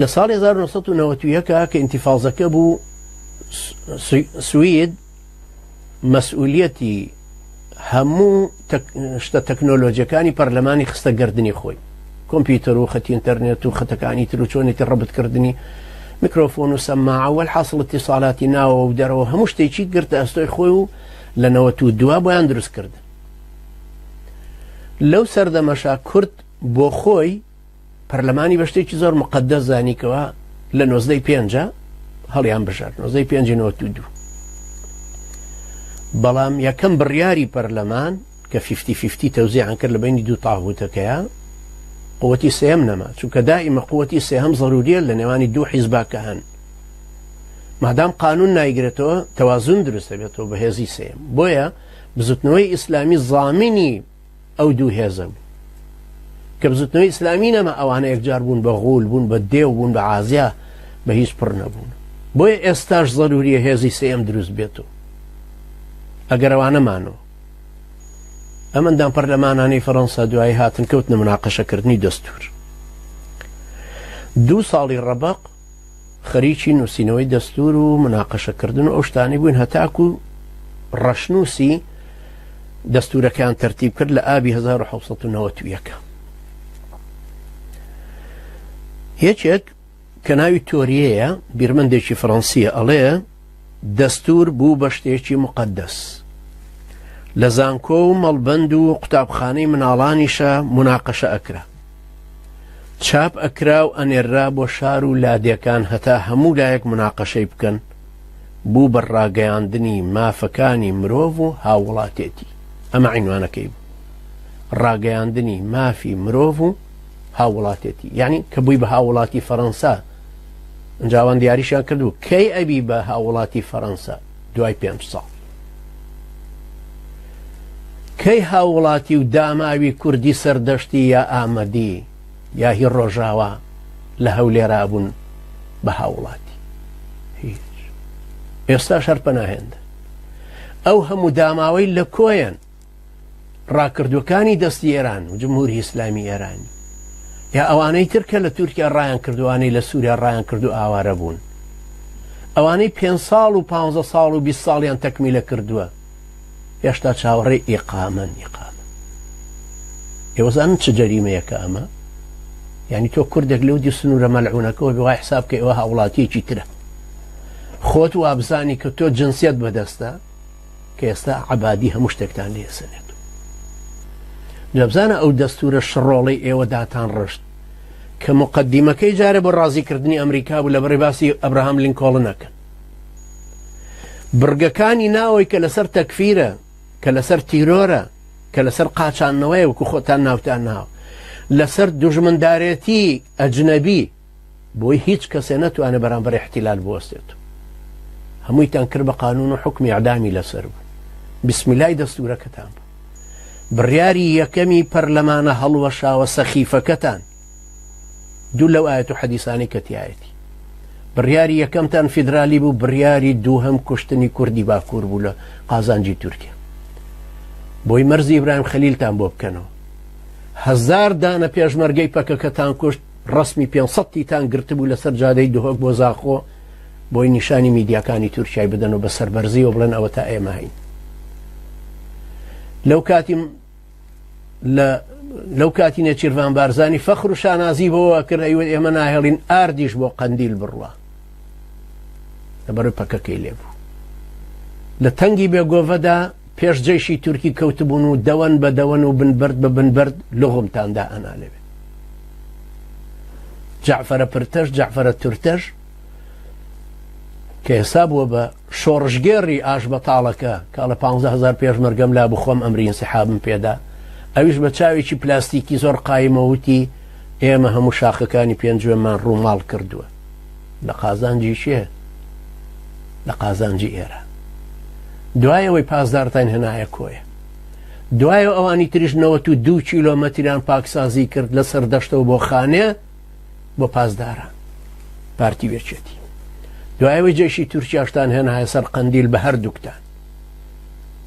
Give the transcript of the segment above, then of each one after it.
لسال 1991 کە ئینتیفاڵەکە بوو سوید مەسئولیەتی هەموو شتە تەکنۆلۆجیەکانی پەرلەمانی خستە گردنی خۆی، کۆمپیوتەر و خەتی ئینتەرنێت و خەتەکانی تر و چۆنێتی ڕەبتکردنی میکرۆفۆن و سەماعە و الحاصل اتصالاتی ناوە و دەرەوە هەموو شتێکی گرتە ئەستۆی خۆی و لە 92 بۆیان دروست کردن. لەو سەردەمەشا کورد بۆ خۆی پەرلەمانی بە شتێکی زۆر مقدەس زانیکەوە لە 95 هەڵیان بژار 95 بەڵام یەکەم بڕیاری پەرلەمان کە 50-50 تەوزیعان کرد لە بینی دوو تاغوتەکەیە قووەتی سێهم نەما، چونکە دائیمە قووەتی سێهم ضروریە لە نێوانی دوو حیزباکە هەن. مادام قانون نایگرێتەوە تەوازن دروست دەبێتەوە بە هێزی سێهم، بۆیە بزوتنەوەی ئیسلامی زامینی ئەو دوو هێزە بوو کە بزوتنەوەی ئیسلامی نەما ئەوانە یەکجار بوون بە غول بوون بە دێو بوون بە عازیا بە هیچ پڕ نەبوون. بۆیە ئێستاش ضروریە هێزی سێهم دروست بێتەوە ئەگەر ئەوانەمانەوە. ئەمەندان پەرلەمانانەی فەڕەنسا دوایی هاتن کەوتنە مناقەشەکردنی دەستور. 2 ساڵی ڕەبەق خەریکی نووسینەوەی دەستور و مناقەشەکردن و ئەو شتانی بووین هەتاکو ڕەشنووسی دەستورەکان تەرتیب کرد لە ئابی 1991. یەکێک کە ناوی تۆریەیە بیرمەندێکی فەڕەنسیە ئەڵێ دەستور بوو بە شتێکی مقدەس، لە زانکۆ و مەڵبەند و قوتابخانەی مناڵانیشە مناقەشە ئەکرا، چاپ ئەکرا و ئەنێرا بۆ شار و لادێکان هەتا هەموو لایەک مناقەشەی بکەن، بوو بە ڕاگەیاندنی مافەکانی مرۆڤ و هاوڵاتێتی. ئەمە عینوانەکەی بوو، ڕاگەیاندنی مافی مرۆڤ و هاوڵاتێتی، یعنی کە بووی بە هاوڵاتی فەڕەنسا ئەنجاوان دیاریشیان کردو کەی ئەبی بە هاوڵاتی فەڕەنسا دوای 5 ساڵ، کەی هاوڵاتی و داماوی کوردی سەردەشتی یا ئامەدی یا هی ڕۆژاوە لە هەولێرا بوون بە هاوڵاتی. هیچ. ئێستا شەرپەناهێندە ئەو هەموو داماوەی لە کۆیان ڕاکردوەکانی دەستی ئێران و جمهوری ئیسلامی ئێرانی یا ئەوانەی ترکە لە تورکیا ڕایان کردوانەی لە سووریا ڕایان کردو ئاوارە بوون، ئەوانەی 5 ساڵ و 15 ساڵ و 20 ساڵیان تەکمیلە کردووە هێشتا چاوەڕێی ئیقامەن. ئێوەزانن چ جەریمەیەکە ئەمە؟ یعنی تۆ کوردێک لەو دی سنوورە مەلعونەکەەوە بێوای حساب کە ئێوە هاوڵاتیەکی ترە، خۆت و ئابزانی کە تۆ جنسیەت بەدەستە کە ئێستا عەبادی هەموو شتێکتان لێسەنێت. جەبزانە ئەو دەستورە شڕۆڵی ئێوە داتان ڕشت کە مقدیمەکەی جارە بۆ ڕازیکردنی ئەمریکا بوو لە بەڕێ باسی ئەبراهام لینکۆڵنەکەن. برگەکانی ناوەی کە لەسەر تەکفیرە، کە لەسەر تیرۆرە، کە لەسەر قاچانەوەی وەکو خۆتان ناوتان ناو، لەسەر دوژمندارێتی ئەجنەبی بۆی هیچ کەسێ نەتوانێت بەرامبەر احتیلال بوەستێت. هەموویتان کرد بە قانون و حکمی ئەعدامی لەسەر بوو. بسمیلای دەستورەکەتان بوو. بڕیاری یەکەمی پەرلەمانە هەڵوەشاوە سەخیفەکەتان، دوو لەو ئاەت و حەدیسانی کە تایەتی. بڕیاری یەکەمتان فیدرالی بوو، بڕیاری دووهەم کوشتنی کوردی باکوور بوو لە قازانجی تورکیا. بۆی مەرزی ئیبراهیم خەلیلتان بۆ بکەنەوە. 1000 دانە پێشمەرگەی پەکەکەتان کوشت، ڕسمی 500تان گرتبوو لەسەر جادەی دهۆک بۆ زاخۆ بۆی نیشانی میدیاکانی تورکیای بدەن و بە سەربەرزی و بڵێن ئەوە تا ئێمە هەین. لەو کاتی نێچیروان بارزانی فەخر و شانازی بۆەوە کرد ئەیوە ئێمە ناهێڵین ئاردیش بۆ قەندیل بڕوە لەبەرەوەی پەکەکەی لێبوو. لە تەنگی بێگۆڤەدا پێش جێشی تورکی کەوتبوون و دەوەن بە دەوەن و بنبەرد بە بنبەرد لغمتاندا ئەنا لەوێ. جعفەرە پرتەش، جعفەرە تورتەش کە ئێستا بووە بە شۆڕژگێڕی ئاش بەتاڵەکە کە لە 15,000 پێشمەرگەم لا بخۆم ئەمری ئینسحابم پێدا، ئەویش بە چاوێکی پلاستیکی زۆر قایمەوتی ئێمە هەموو شاخەکانی پێنجێمان ڕووماڵ کردووە لە قازانجی شێ، لە قازانجی ئێرە. دوایەوەی پاسدارتان هێنایە کۆیە، دوایە ئەوانی تریش 92 کیلۆمەتریان پاکسازی کرد لە سەردەشتەوە بۆ خانێ بۆ پاسداران پارتی وێچێتی. دوایەوەی جێشی تورکیاشتان هێنایە سەر قەندیل بە هەردووکتان،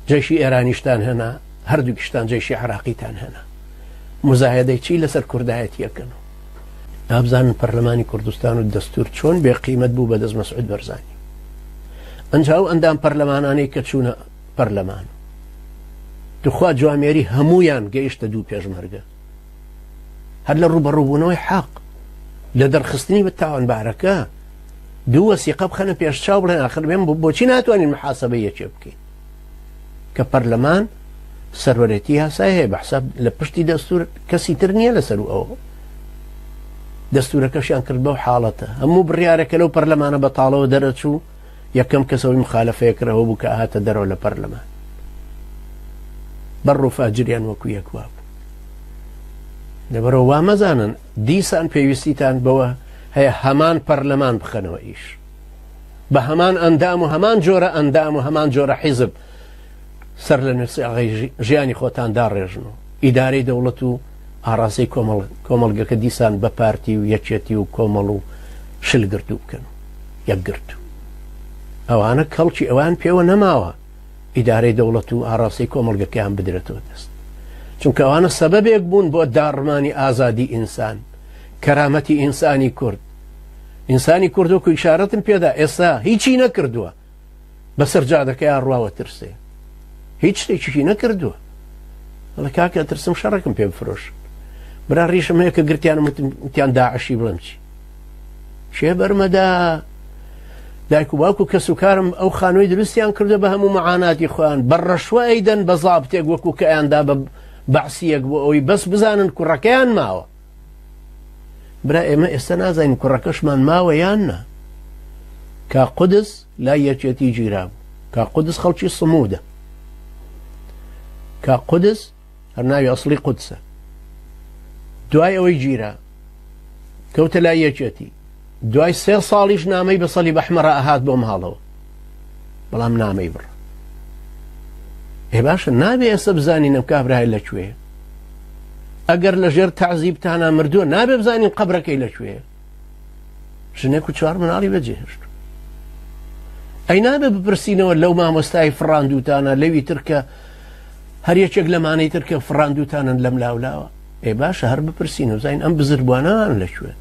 جێشی ئێرانیشتان هێنا، هەردووکیشتان جێشی عراقیتان هێنا. مزاهدەی چی لەسەر کوردایەتیەکەن. ئابزانن پەرلەمانی کوردستان و دەستور چۆن بێقیمەت بوو بەدەست مەسعود بەرزانی. ئەنجاو ئەندام پەرلەمانانەی کە چوونە پەرلەمان دخوا جوامێری هەمویان گەیشتە دوو پێشمەرگە هەر لە ڕوبەڕووبوونەوەی حەق لە دەرخستنی بە تاوانبارەکە دوو وەسیقە بخەنە پێشچاو بڵێن ئاخر بێن بۆچی ناتوانین محاسبە یەکێ بکەین کە پەرلەمان سەرۆرەتی یاسای هەیە بەحساب لە پشتی دەستور کەسی تر نییە لەسەر ئەوە دەستورەکەشیان کرد بەو حاڵەتە هەموو بڕیارەکە لەو پەرلەمانە بەتاڵەوە دەرەچوو یەکەم کەسەوەی مخالەفەیەکرەوە بوو کە ئاهاتە دەرەوە لە پەرلەمان بەڕ و فاجریان وەکو یەکوا بوو لەبەرەوە وا مەزانن دیسان پێویستیتان بەوە هەیە هەمان پەرلەمان بخەنەوە ئیش بە هەمان ئەندام و هەمان جۆرە ئەندام و هەمان جۆرە حیزب سەر لە نووسێغی ژیانی خۆتان داڕێژن و ئیدارەی دەوڵەت و ئاڕاستەی کۆمەڵگەکە دیسان بە پارتی و یەکێتی و کۆمەڵ و شلگرتو بکەن یەکگرتو ئەوانە کەڵکی ئەوان پێوە نەماوە ئیدارەی دەوڵەت و ئاڕاستەی کۆمەڵگەکەیان بدرێتەوە دەست چونکە ئەوانە سەبەبێک بوون بۆ داڕمانی ئازادی ئینسان کەرامەتی ئینسانی کورد ئینسانی کورد وەکو ئیشارەتم پێدا ئێستا هیچی نەکردووە بەسەر جادەکەیان ڕواوە ترسێ هیچ شتێکی نەکردووە ئەڵە کاکە ترسم شەڕێکم پێ بفرۆش برا ڕیشم هەیە کە گرتیانم وتیان داعشی بڵێم چی شێ بەرمەدا دایک و باوکو کەس و کارم ئەو خانووی دروستیان کردو بە هەموو مەعاناتی خۆیان بە ڕەشوە ئەیدەن بە زابتێک وەکو کە ئەیاندا بە بەعسیەک بۆ ئەوی بەس بزانن کوڕەکەیان ماوە برا ئێمە ئێستا نازانین کوڕەکەشمان ماوە یان نا کا قودس لای یەکێتی گیرا بوو کا قودس خەڵکی سموودە کا قودس هەر ناوی ئەسڵی قودسە دوای ئەوەی گیرا کەوتە لای یەکێتی دوای 3 ساڵیش نامەی بە سەلیب ئەحمەرە ئەهات بۆ ماڵەوە بەڵام نامەی بڕ باشە نابێ ئێستا بزانین ئەم کابرای لەکوێیە ئەگەر لە ژێر تەعزیبتانە مردووە نابێ بزانین قەبرەکەی لەکوێیە ژنێک و 4 مناڵی بەجێهێشت ئەی نابێ بپرسینەوە لەو مامۆستای فڕاندووتانە لەوی ترکە هەر یەکێک لەمانەی ترکە فڕاندووتانن لەم لاولاوە باشە هەر بپرسینە بزانین ئەم بزربوانان لەکوێن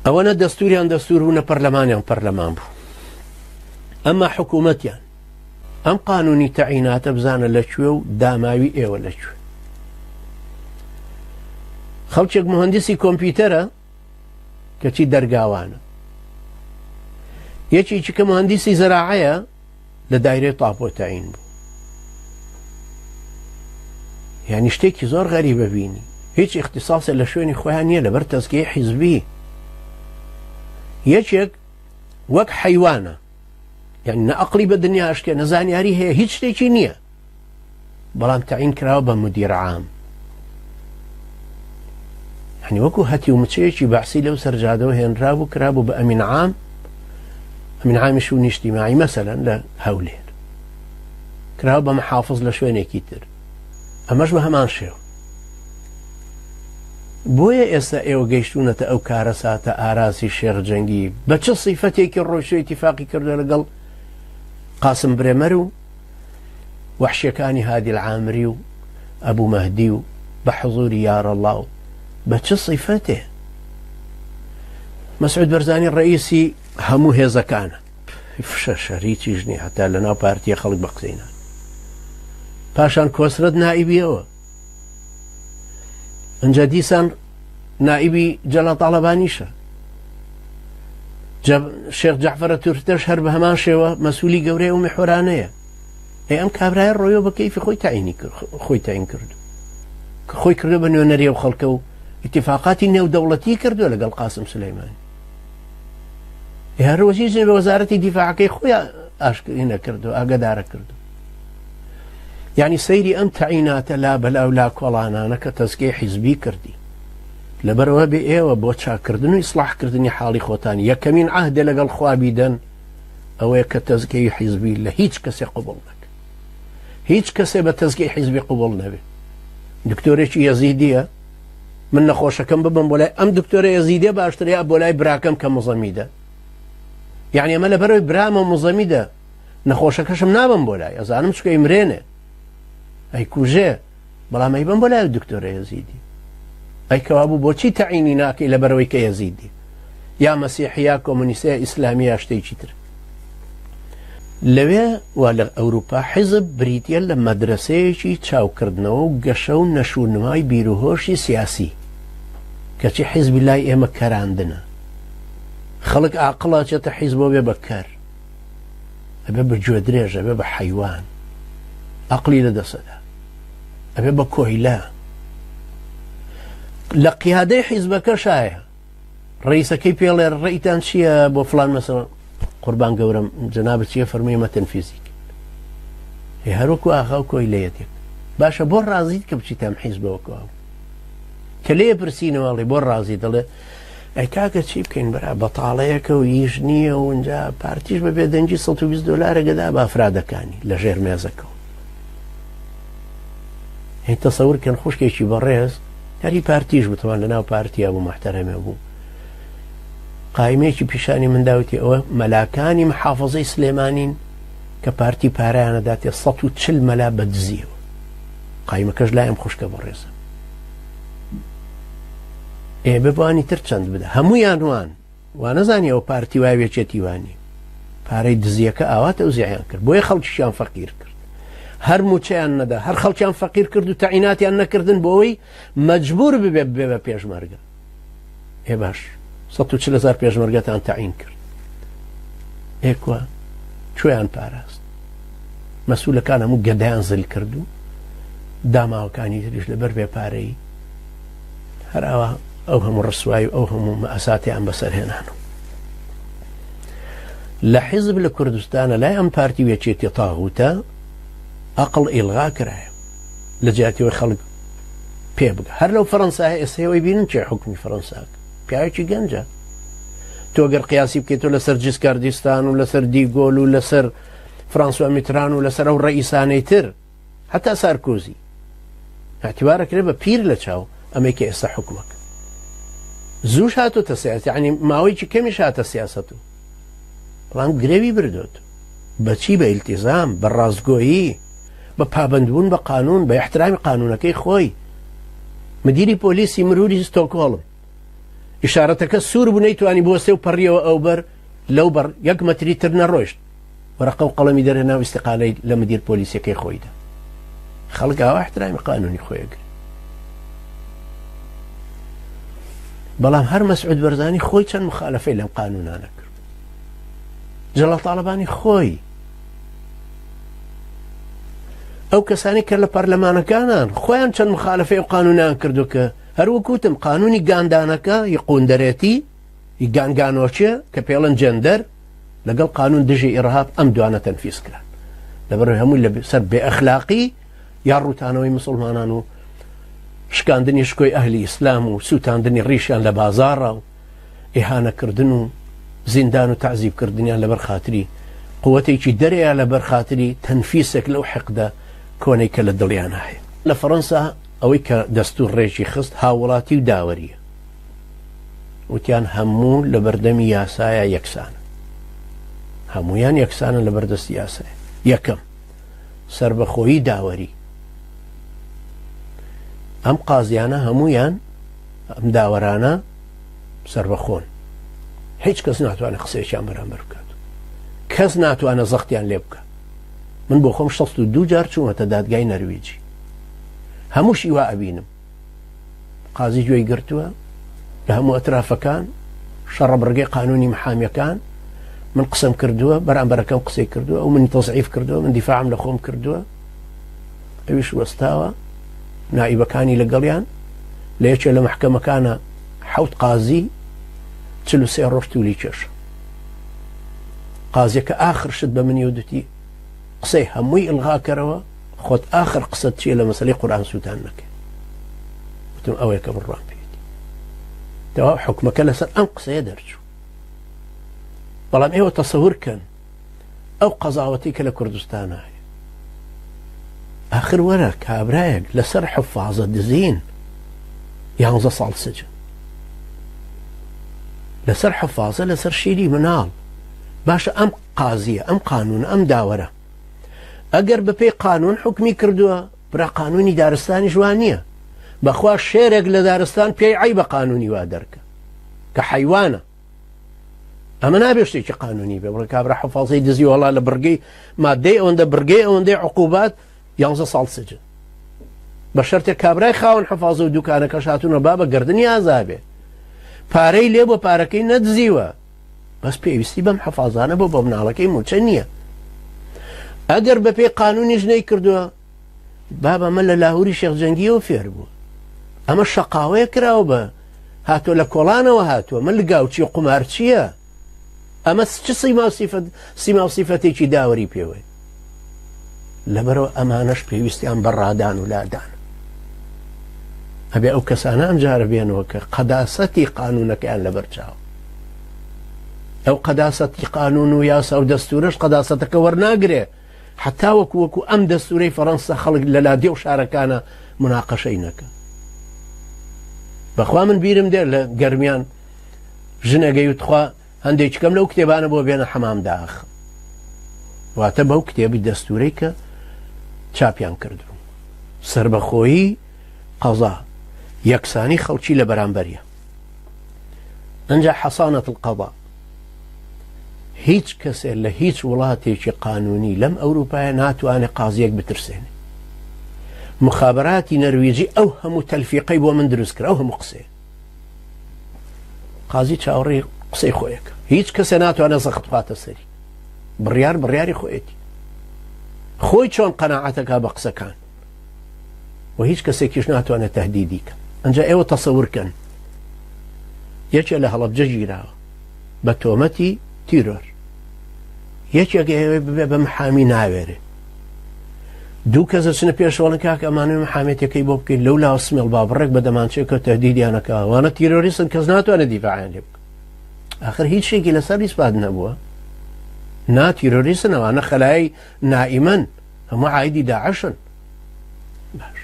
ئەوەنە دەستوریان دەستور بوونە پەرلەمانیان پەرلەمان بوو ئەمما حکوومەتیان ئەم قانونی تەعیناتە بزانە لەکوێ و داماوی ئێوە لەکوێ خەڵکێک مهندسی کۆمپیوتەرە کەچی دەرگاوانە یەکێکی کە مهندسی زەراعەیە لە دایرەی تاپۆ تەعین بوو یعنی شتێکی زۆر غەریبە بینی هیچ اختصاصە لە شوێنی خۆیان نییە لەبەر تەزکیەی حیزبی یەکێک وەک حەیوانە یعنی نەعەقڵی بە دنیا ئەشکێ نەزانیاری هەیە هیچ شتێکی نییە بەڵام تەعین کراوە بە مدیر عام یعنی وەکو هەتی و مچەیەکی بەعسی لەو سەرجادەوە هێنرابوو کرابوو بە ئەمین عام ئەمین عامی شوونی اجتیماعی مەسەلەن لە هەولێر کراوە بە محافظ لە شوێنێکی تر ئەمەش بە هەمان شێوە بۆیە ئێستا ئێوە گەیشتونەتە ئەو کارە ساتە ئاراسی شێخ جەنگی بە چه سیفەتێکی ڕۆیشتووی ئیتیفاقی کردو لەگەڵ قاسم برێمەر و وەحشیەکانی هادی العامری و ئەبوو مەهدی و بە حضوری یارەڵڵا و بە چه سیفەتێ مەسعود بەرزانی ڕئیسی هەموو هێزەکانە فشە شەریکی ژنی هەتا لە ناو پارتیە خەڵک بە قسەینە پاشان کۆسرەت نائیبیەوە ئەنجا دیسان نائیبی جەلال تاڵەبانیشە شێخ جەعفەرە تورتەش هەر بە هەمان شێوە مەسئولی گەورەی و میحورانەیە ئەم کابرایە ڕۆیەوە بە کەیفی خۆی تاین کردو کە خۆی کردو بە نوێنەریە و خەڵکە و ئیتیفاقاتی نێودەوڵەتی کردووە لەگەڵ قاسم سلەیمانی هەر وەزیری بە وەزارەتی دیفاعەکەی خۆی ئاشکرینە کردو ئاگادارە کردو یعنی سەیری ئەم تەعیناتە لا بەلاو لا کۆڵانانە کە تەزکیەی حیزبی کردی لەبەرەوە بێ ئێوە بۆ چاکردن و ئیسلاحکردنی حاڵی خۆتان یەکەمین عەهدە لەگەڵ خوا بیدەن ئەوەیە کە تەزکیەی حیزبی لە هیچ کەسێ قبوڵ نەکە هیچ کەسێ بە تەزکیەی حیزبی قبوڵ نەبێت دکتۆرێکی یەزیدیە من نەخۆشەکەم ببم بۆ لای ئەم دکتۆرە یەزیدیە باشترە بۆ لای براکەم کە مزەمیدە یعنی ئەمە لەبەرەوەی برامە مزەمیدە نەخۆشەکەشم نابم بۆ لای ئەزانم چکە ئیمرێنێ ئەی کوژێ بەڵام ئەی بم بۆ لای دکتۆرە یەزیدی ئەی کەوابوو بۆچی تەعینی ناکەی لەبەرەوەی کە یەزیدی یا مەسیحی یا کۆمونیستە ئیسلامی یا شتێکی تر. لەوێ وا لە ئەوروپا حیزب بریتە لە مەدرسەیەکی چاوکردنەوە و گەشە و نەشونمای بیرروهۆشی سیاسی کەچی حیزبی لای ئێمە کەراندنە. خەڵک عاقڵا چێتە حیزبۆ بێ بە کەر، ئەبێ بە گوێ درێژ، ئەبێ بە حەیوان، عەقڵی لەدەسەدا، ئەبێ بە کۆیلا. لە قیادەی حیزبەکە شایە ڕئیسەکەی پێڵێ ڕێیتان چییە بۆ فڵان مەسەڵە قوربان گەورم جەنابەت چییە فەرمووی ئێمە تەنفیزیک هەروەکو ئاغا و کۆیلەیەتێک باشە بۆ ڕازیت کە بچیت ئەم حیزبەوەکەوە کە لێ پرسیینەوەڵی بۆ ڕازی دەڵێ ئەی کاکە چی بکەین بەرا بەتاڵەیەکە و ئیش نییە و ئەوەنجا پارتیش بە بێدەنجی 120 دلار گەدا بە ئەفرادەکانی لە ژێر مێزەکەەوە. هی تەسەورکەن خوشکێکی بەڕێز یاری پارتیش بتوان لە ناو پارتیا بوو محتەرەمێ بوو قایمێکی پیشانی منداوتی ئەوە مەلاکانی محافظەی سلێمانین کە پارتی پارەیانەداتێ 140 مەلا بەدزیەوە قایمەکەش لایم خوشکە بەڕێزە ئێ ببوانی تر چەند بدە هەموویان وان نەزانی ئەو پارتی وای وێچێتی وانی پارەی دزیەکە ئاواتە ئەو زیعیان کرد بۆیە خەڵکیشیان فەقیر کرد هەر موچەیان نەدا هەر خەڵکیان فەقیر کرد و تەعیناتیان نەکردن بۆەوەی مەجبور ببێ بە پێشمەرگە. ئێ باش 140,000 پێشمەرگەتان تەعین کرد ئێکوە کوێیان پاراست مەسئولەکان هەموو گەدایان زل کرد و داماوەکانی تریش لەبەر بێ پارەی هەراوە ئەو هەموو ڕسوایی و ئەو هەموو مەئەساتیان بەسەرهێنان. لە حیزب لە کوردستانە لای ئەم پارتی وێچێتی تاغوتە ئەقڵ ئیلغا کرایە لە جیاتیەوەی خەڵک پێ بگە هەر لەو فەڕەنسایە ئێستەوەی بینن چێ حکمی فەڕەنساک پیاوێکی گەنجە تۆ گەر قیاسی بکەیتەوە لەسەر جیسکاردیستان و لەسەر دیگۆل و لەسەر فرانسوا میتران و لەسەر ئەو ڕئیسانەی تر هەتا سارکۆزی اعتیبارەکرێ بە پیر لە چاو ئەمەی کە ئێستا حکومەکە زووش هاتۆتە سیاست یعنی ماوەیەکی کەمیش هاتە سیاست و بەڵام گرێوی بردوت بەچی بە ئیلتیزام بە ڕاستگۆیی بە پابندبوون بە قانون بە احترامی قانونەکەی خۆی مدیری پۆلیسی مروری ستۆکهۆڵم ئیشارەتەکە سوور بوو نەیتوانی بۆستێ و پەڕیەوە ئەو بەر لەو بەر 1 مەتری تر نەڕۆیشت وەرەقە و قەڵەمی دەرهێنا و ئیستیقالەی لە مدیر پۆلیسیەکەی خۆیدا خەڵک ئاوا احترامی قانونی خۆیەگرێت. بەڵام هەر مەسعود بەرزانی خۆی چەند مخالەفەی لەم قانونانە کرد جەلال تاڵەبانی خۆی ئەو کەسانی کە لە پەرلەمانەکانان خۆیان چەند مخالەفەی و قانونیان کردو کە هەروەکوتم قانونی گاندانەکە یقوندەرێتی گانگانۆچێ کە پێڵەن جەندەر لەگەڵ قانون دژی ئیرهاب ئەم دوانە تەنفیز کران لەبەرەوەی هەمووی لەسەر بێ ئەخلاقی یا ڕوتانەوەی مسلمانان و شکاندنی شکۆی ئەهلی ئیسلام و سووتاندنی ڕیشیان لە بازاڕە و ئیهانەکردن و زیندان و تعزیبکردنیان لەبەر خاتری قووەتێکی دەرەیە لەبەر خاتری تەنفیسێک لەو حەقدا کۆنەی کە لە دڵیان هەیە. لە فەڕەنسا ئەوەی کە دەستوور ڕێژی خست هاوڵاتی و داوەریە وتیان هەموو لە بەردەمی یاسایە یەکسانە هەمویان یەکسانە لە بەردەستی یاسایە. یەکەم سربەخۆیی داوەری ئەم قازیانە هەمویان ئەم داوەرانە سربەخۆن هیچ کەس ناتوانێت قسەیەکیان بەرامبەر بکات کەس ناتوانێت زەختیان لێ بکات. من بۆ خۆم 62 جار چوومەتە دادگای نەرویجی هەمووشی وا ئەبینم قازی گوێی گرتووە لە هەموو ئەترافەکان شەڕە بڕگەی قانونی محامیەکان من قسەم کردووە بەرامبەرەکەم قسەی کردووە ئەو منی تەزعیف کردووە من دیفاعم لە خۆم کردووە ئەویش وەستاوە نائیبەکانی لەگەڵیان لە یەکێ لە محکەمەکانە 7 قازی 43 ڕۆژ توولی کێشە قازیەکە ئاخر شت بە منی ودوتی قسەی هەمووی ئڵغاکەرەوە خۆت ئاخر قسەت چیە لە مەسەلەی قورئان سووتان نەکەی وتم ئەوەیە کە بڕوان پێیەتی دەوا حکومەکە لەسەر ئەم قسەیە دەرچوو. بەڵام ئێوە تەسەورکەن ئەو قەزاوەتی کە لە کوردستانە هەیە ئاخر وەرە کابرایەک لەسەر حفازە دزین 11 ساڵ سجن لەسەر حفازە لەسەر شیری مناڵ باشە ئەم قازیە ئەم قانونە ئەم داوەرە ئەگەر بەپێی قانون حکمی کردووە برا قانونی دارستانی جوان نییە بەخوا شێرێک لە دارستان پێی عیبە قانونی وا دەرکە کە حیوانە ئەمە نابێت شتێکی قانونی بێ بڵێ کابرا حەفاڵزەی دزی وەڵا لە بڕگەی مادەی ئەوەندە بڕگەی ئەوەندەی عقوبات 11 ساڵ سجن بە شەرتێک کابرای خاوەن حەفاڵزە و دوکانەکەش هاتوونە با بە گردنی ئازابێ پارەی لێ بۆ پارەکەی نەدزیوە بەس پێویستی بەم حەفاڵزانە بۆ مناڵەکەی موچە نییە ئەگەر بە پێی قانونی ژنەی کردووە بابە من لە لاهوری شێخ جەنگیەوە فێر بووە ئەمە شەقاوەیە کراوە بە هاتووە لە کۆڵانەوە هاتووە من لە گاوچی و قومار چییە ئەمە چ سیما و سیفەتێکی داوەری پێوەی لەبەرەوە ئەمانەش پێویستیان بە ڕادان و لادان ئەبێ ئەو کەسانە ئەم جارە بێنەوە کە قەداسەتی قانونەکەیان لەبەرچاو ئەو قەداسەتی قانون و یاسا و دەستورەش قەداسەتەکە وەرناگرێ حتا وەکو ئەم دەستورەی فەڕەنسا خەڵک لە لادێ و شارەکانە مناقەشەی نەکە بەخوا من بیرم دێ لە گەرمیان ژنەگەی وتخوا هەندێک کەم لەو کتێبانە بۆ بێنە حەمام داخ واتە بەو کتێبی دەستورەی کە چاپیان کردو سربەخۆیی قەزا یەکسانی خەڵکی لە بەرامبەریە ئەنجا حەسانەت القەضا هیچ کەسێ لە هیچ وڵاتێکی قانونی لەم ئەوروپایە ناتوانێت قازیەک بترسێنێ مخابراتی نەرویجی ئەو هەموو تەلفیقەی بۆ من دروست کرا ئەو هەموو قسێ قازی چاوەڕێی قسەی خۆیەکە هیچ کەسێ ناتوانێت زەخت بخاتە سەری بڕیاری خۆیەتی خۆی چۆن قەناعەتەکە بە قسەکان و هیچ کەسێکیش ناتوانێت تەهدیدی کە ئەنجا ئێوە تەسەورکەن یەکێ لە هەڵەبجە گیراوە بە تۆمەتی تیرۆر یەکێک ئێوە ببێ بە محامی ناوێرێ دوو کەس چنە پێشەوەڵن کاکە ئەمانەوێ محامێتەکەی بۆ بکەیت لەو لاوە سمێڵ با بڕێک بە دەمانچێکە تەهدیدیانەکە ئەوانە تیرۆریستن کەس ناتوانێت دیفاعیان لێ بکە ئاخر هیچ شتێکی لەسەر ئیسپات نەبووە نا تیرۆریستن ئەوانە خەلای نائیمەن هەموو عایدی داعشن باش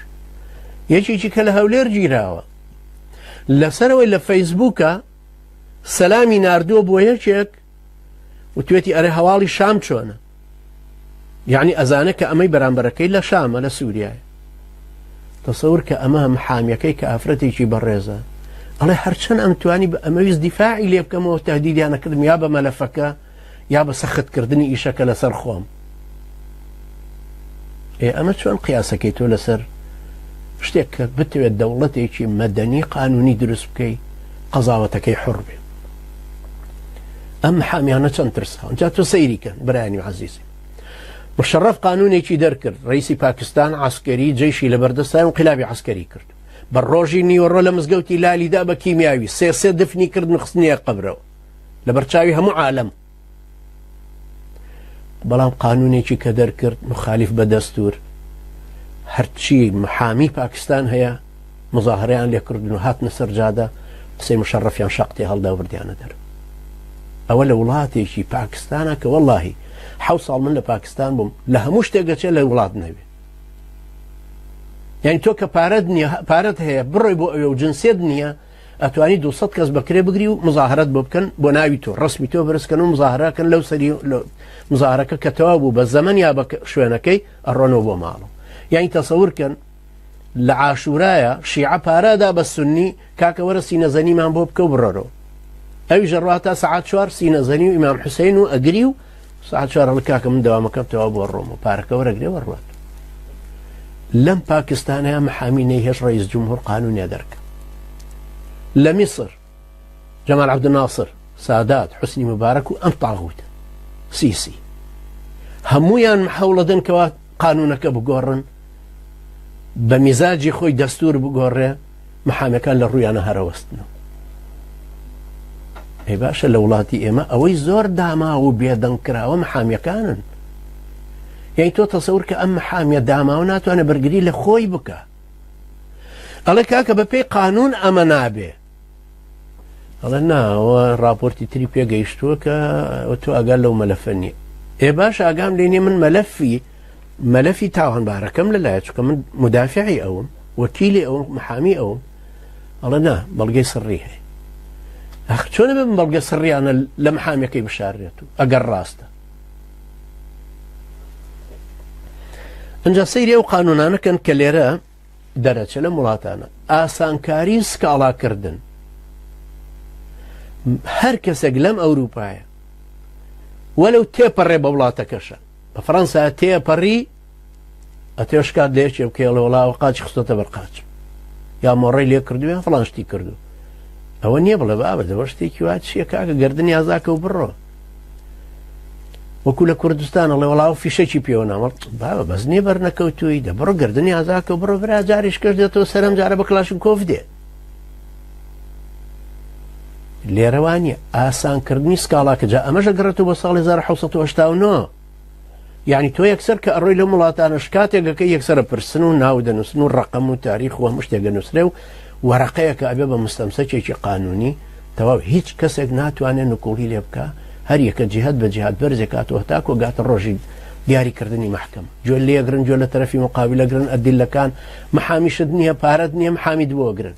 یەکێکی کە لە هەولێر گیراوە لەسەرەوەی لە فەیسبووکە سەلامی ناردووە بۆ یەکێک وتوێتی ئەرێ هەواڵی شام چۆنە یعنی ئەزانە کە ئەمەی بەرامبەرەکەی لە شامە لە سووریایە تەسەور کە ئەمە محامیەکەی کە ئافرەتێکی بەڕێزە ئەڵێ هەرچەند ئەم توانی بە ئەمەویست دیفاعی لێ بکەمەوە تەهدیدیانەکردم یا بە مەلەفەکە یا بە سەختکردنی ئیشەکە لەسەر خۆم ئەمە چۆن قیاسەکەی تۆ لەسەر شتێک کە بتوێت دەوڵەتێکی مەدەنی قانونی دروست بکەی قەزاوەتەکەی حڕ بێ ئەم محامیانە چەند ترساون جا تۆ سەیریکەن برایانی عەزیزی مشەڕەف قانونێکی دەرکرد ڕئیسی پاکستان عسکەری جەیشی لە بەردەستان و قیلابی عسکەری کرد بە ڕۆژی نیوەڕۆ لە مزگەوتی لالیدا بە کیمیاوی سێ دفنی کرد نخستنیە قەبرەوە لە بەرچاوی هەموو عالەم بەڵام قانونێکی کە دەرکرد مخالیف بە دەستور هەرچی محامی پاکستان هەیە مزاهرەیان لێکردن و هاتنە سەرجادە قسەی مشەڕەفیان شەقتی هەڵدا و بردیانە دەر ئەوە لە وڵاتێکی پاکستانە کە وەڵڵاهی 7 ساڵ من لە پاکستان بووم لە هەموو شتێکگەچێ لە وڵات نەبێ یعنی تۆ کە پارەت هەیە بڕۆی بۆ ئەوێ و جنسێت نییە ئەتوانی 200 کەس بەکرێ بگری و مزاهرەت بۆ بکەن بۆ ناوی تۆ ڕسمی تۆ بەرزکەن و مزاهرەکەن لەو سەری مزاهرەکە کە تەواو بوو بە زەمەن یا بە شوێنەکەی ئەڕۆنەوە بۆ ماڵەوە یعنی تەسەورکەن لە عاشورایە شیعە پارادا بە سونی کاکە وەرە سینەزەنیمان بۆ بکە و بڕۆرەوە ئەوی ژەڕاتە سەعات 4 سینەزەنی و ئیمام حوسێن و ئەگری و ساعت 4 هەڵ کاکە من دەوامەکەم تەوا بۆ ڕۆمە پارەکە وەرەگرێ وەڕات لەم پاکستانەیە محامی نەیهێش ڕئیس جمهور قانونیە دەرکە لە میسر جەمال عەبدوناسر سادات حوسنی مبارەک و ئەم تاغوتە سیسی هەموویان هەوڵەدەن کەوا قانونەکە بگۆڕن بە میزاجی خۆی دەستور بگۆڕێ محامەکان لە ڕوویانە هەرەوەستنەوە ئەی باشە لە وڵاتی ئێمە ئەوەی زۆر داماوە و بێدەنگکراوە محامیەکانن یعنی تۆ تەسەور کە ئەم محامیە داماوە ناتوانێت بەرگری لە خۆی بکە ئەڵێ کاکە بە پێی قانون ئەمە نابێ ئەڵێ ناوە راپۆرتی تری پێگەیشتووە کە تۆ ئەگەر لەو مەلەفە نییە ئێ باش ئاگام لێنێ من مەلەفی تاوانبارەکەم لەلایە چکە من مدافعی ئەوم وەکیلی ئەوم محامی ئەوم ئەڵێ نا بەڵگەی سڕی هەیە چۆنە بێ من بەڵگە سڕیانە لە محامەکەی بشارێت و ئەگەر ڕاستە ئەنجا سەیری ئەو قانونانەکەن کە لێرە دەرەچە لە وڵاتانە ئاسانکاری سکاڵاکردن هەر کەسێک لەم ئەوروپایە وەلەو تێپەڕێ بە وڵاتەکەشە بە فەڕەنسا تێپەڕی ئەتێشکات لێچێ بکەڵە وڵاوە قاچی خستۆتە بەرقاچ یا مۆڕەی لێ کردویان فڵان شتی کردو ئەوە نییە بڵێ بابە دەوە شتێکی وا چیە کاکە گردنی ئازاکە و بڕۆ وەکو لە کوردستانە لە وڵاو فیشەکی پێوە نامەڵ بابە بەس نییە بەرنەکەوتووی دەبڕۆ گردنی ئازاکە و بڕۆ برا جاریش کەش دێتەوە سەرم جارە بە کلاشن کۆف دێ لێرەوانیە ئاسانکردنی سکاڵاکە جا ئەمەشە گەڕێتەوە بە ساڵی 1970 یعنی تۆ یەکسەر کە ئەڕۆی لە وڵاتانەش کاتێکەکە یەکسرە پرسن و ناو دەنووسن و ڕقم و تاریخ و هەموو شتێک دەنووسرێ و وەرەقەیەکە ئەبێ بە مستەمسەکێکی قانونی تەواو هیچ کەسێک ناتوانێت نکوڵی لێ بکە هەر یەکە جیهات بە جیهات بەرزێک کاتەوە تاکۆ گاتە ڕۆژی دیاریکردنی محکەم جۆ لێگرن جۆ لە تەرەفی مقابلەگرن ئەدیلەکان محامیشت نییە پارەت نییە محامی بۆگرن